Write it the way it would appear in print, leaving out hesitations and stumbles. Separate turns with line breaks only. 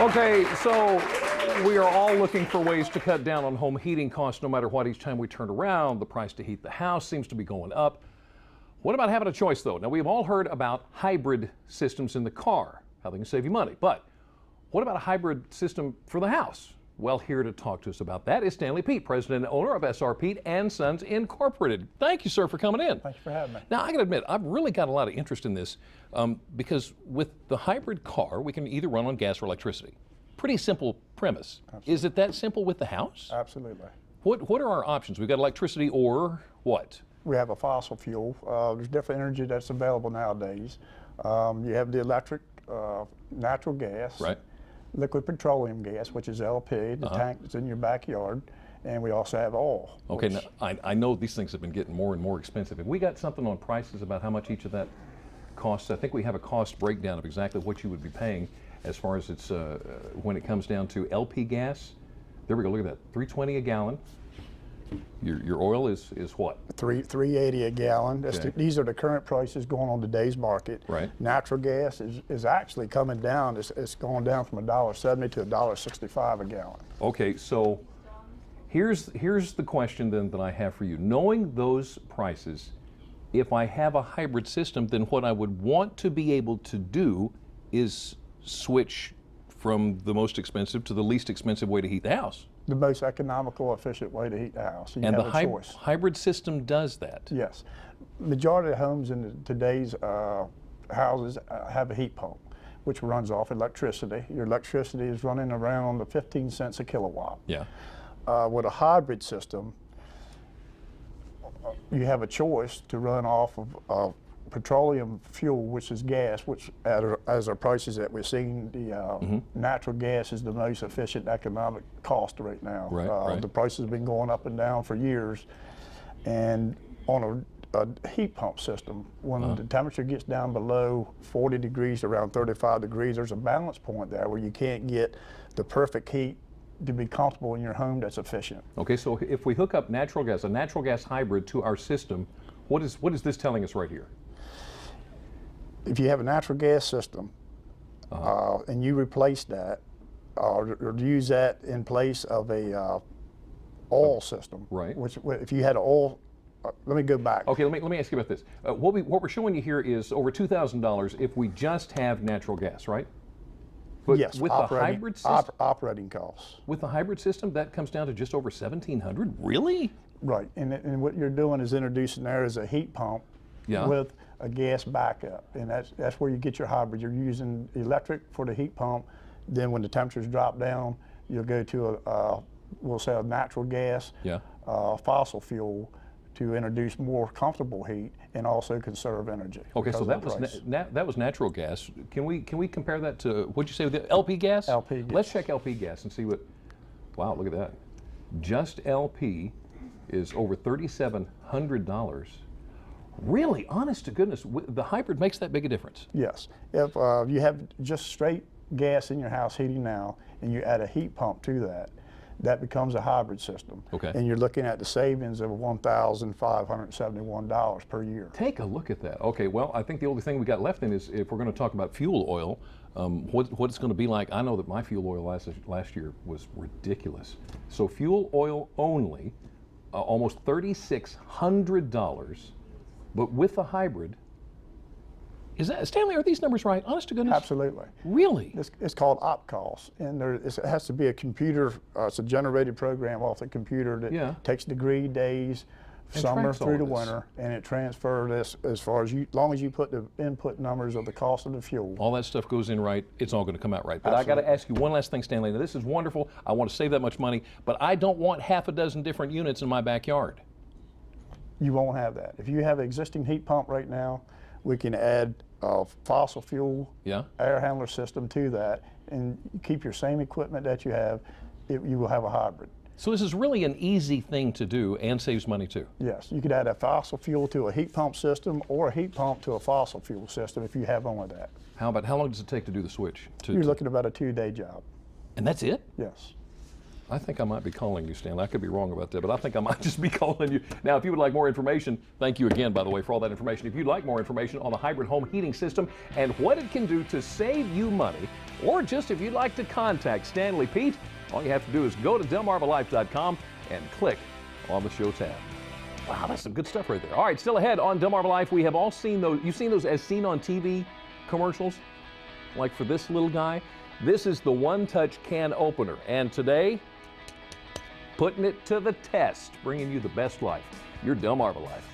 Okay, so we are all looking for ways to cut down on home heating costs no matter what. Each time we turn around, the price to heat the house seems to be going up. What about having a choice, though? Now, we've all heard about hybrid systems in the car, how they can save you money. But what about a hybrid system for the house? Well, here to talk to us about that is Stanley Pete, president and owner of S.R. Pete and Sons Incorporated. Thank you, sir, for coming in.
Thanks for having me.
Now, I got to admit, I've really got a lot of interest in this because with the hybrid car, we can either run on gas or electricity. Pretty simple premise. Absolutely. Is it that simple with the house?
Absolutely.
What are our options? We've got electricity or what?
We have a fossil fuel. There's different energy that's available nowadays. You have the electric, natural gas.
Right.
Liquid petroleum gas, which is LP, the tank that's in your backyard, and we also have oil.
Okay, now, I know these things have been getting more and more expensive. Have we got something on prices about how much each of that costs? I think we have a cost breakdown of exactly what you would be paying as far as it's when it comes down to LP gas. There we go, look at that, $3.20 a gallon. Your oil is what?
$3.80 a gallon.
Okay.
These are the current prices going on today's market.
Right.
Natural gas is actually coming down. It's going down from $1.70 to $1.65 a gallon.
Okay, so here's the question then that I have for you. Knowing those prices, if I have a hybrid system, then what I would want to be able to do is switch from the most expensive to the least expensive way to heat the house.
The most economical, efficient way to heat the house.
And the hybrid system does that?
Yes. Majority of homes in today's houses have a heat pump, which runs off electricity. Your electricity is running around the 15 cents a kilowatt.
Yeah. With
a hybrid system, you have a choice to run off of petroleum fuel, which is gas, which as our prices that we're seeing, the natural gas is the most efficient economic cost right now.
Right.
The price has been going up and down for years. And on a heat pump system, when the temperature gets down below 40 degrees, around 35 degrees, there's a balance point there where you can't get the perfect heat to be comfortable in your home that's efficient.
Okay, so if we hook up natural gas, a natural gas hybrid to our system, what is this telling us right here?
If you have a natural gas system and you replace that or use that in place of a oil system,
right?
Which if you had an oil, let me go back.
Okay, let me ask you about this. What we're showing you here is over $2,000 if we just have natural gas, right? But
yes,
with the hybrid system,
operating costs.
With the hybrid system, that comes down to just over $1,700. Really?
Right, and what you're doing is introducing there is a heat pump with a gas backup, and that's where you get your hybrid. You're using electric for the heat pump. Then when the temperatures drop down, you'll go to we'll say a natural gas, fossil fuel to introduce more comfortable heat and also conserve energy.
Okay, so that was natural gas. Can we compare that to what'd you say with the LP gas?
LP gas.
Let's check LP gas and see what. Wow, look at that. Just LP is over $3,700. Really, honest to goodness, the hybrid makes that big a difference?
Yes. If you have just straight gas in your house heating now and you add a heat pump to that, that becomes a hybrid system.
Okay.
And you're looking at the savings of $1,571 per year.
Take a look at that. Okay, well, I think the only thing we got left then is if we're going to talk about fuel oil, what it's going to be like. I know that my fuel oil last year was ridiculous. So fuel oil only, almost $3,600. But with the hybrid, is that, Stanley, are these numbers right? Honest to goodness?
Absolutely.
Really?
It's called op costs, and it has to be a computer, it's a generated program off the computer that takes degree days, summer through the winter, and it transfers this as far as long as you put the input numbers of the cost of the fuel.
All that stuff goes in right, it's all going to come out right. But
Absolutely.
I got to ask you one last thing, Stanley. Now, this is wonderful. I want to save that much money, but I don't want half a dozen different units in my backyard.
You won't have that. If you have an existing heat pump right now, we can add a fossil fuel air handler system to that, and you keep your same equipment that you have, you will have a hybrid.
So this is really an easy thing to do and saves money too.
Yes, you could add a fossil fuel to a heat pump system or a heat pump to a fossil fuel system if you have one of that.
How long does it take to do the switch?
You're looking at about a 2-day job.
And that's it?
Yes.
I think I might be calling you, Stanley. I could be wrong about that, but I think I might just be calling you. Now, if you would like more information, thank you again, by the way, for all that information. If you'd like more information on the hybrid home heating system and what it can do to save you money, or just if you'd like to contact Stanley Pete, all you have to do is go to delmarvalife.com and click on the show tab. Wow, that's some good stuff right there. All right, still ahead on Delmarva Life, we have all seen those. You've seen those as seen on TV commercials, like for this little guy. This is the one-touch can opener, and today, putting it to the test, bringing you the best life, your Delmarva Life.